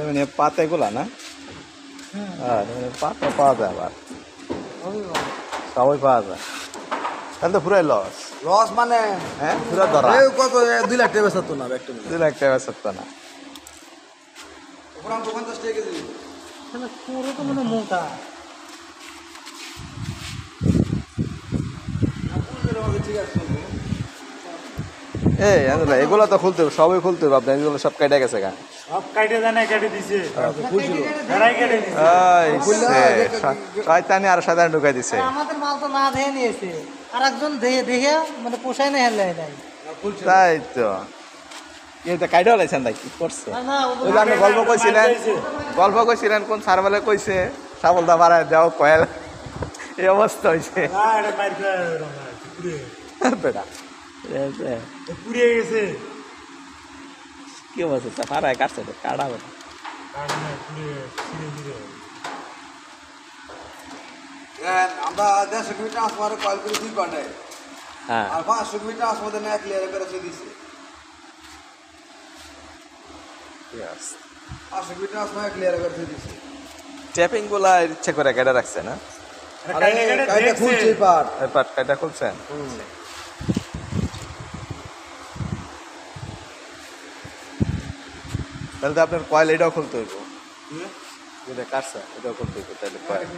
মানে পাতা এগুলা না? হ্যাঁ, পাতা পাওয়া যায় আবার, সবাই পাওয়া যায়। তাহলে তো পুরাই লস। লস মানে হ্যাঁ, পুরা ধরা। কত 2 লাখ টাকা বেচতো না একটা 2 লাখ টাকা সত্য না। ওখানে 50 টাকা কেজি। তাহলে পুরো তো মানে মোটা। ঠিক আছে। এই আন্দুলা এগুলো তো খুলতে হবে, সবই খুলতে হবে আপনার, এগুলো সব কাটা গেছে গা। সব কাটে জানে কেটে দিছে খুলছিল। এরাই কেটে দিছে শয়তানি আর শয়তানি ঢুকাই দিছে। আর আমাদের মাল তো না দেখে নিয়েছে, আর একজন দেখে মানে পোষায় না হেলে নাই। তাই তো এটা কাইডা লাইছেন না, কি করছে? না ওই যে আপনি গল্প কইছিলেন কোন সারবেলে কইছে সাবল দা মারা দেও কয়েল, এই অবস্থা হইছে না এটা মার খায় পুরে বেটা। পুড়িয়ে গেছে কি অবস্থা পারায় কাটছে তো কাটা বেটা। কারণ পুড়িয়ে ছিঁড়ে ছিঁড়ে আমরা 150 মিটার আসমারে কল করে 2 ঘন্টায়। হ্যাঁ আর 500 মিটার আসমারে না ক্লিয়ার করে দিছে। 500 মিটার আসমারে ক্লিয়ার করে দিছে। ট্যাপিং গুলা ইচ্ছে করে কেটে রাখছে না? আরে কাইটা খুলছে পার। এই পাট কাটা খুলছেন? তাহলে তো আপনার কয়েল এটাও খুলতে হইব, যেটা কাটছে এটাও খুলতে হইব তাহলে কয়েল।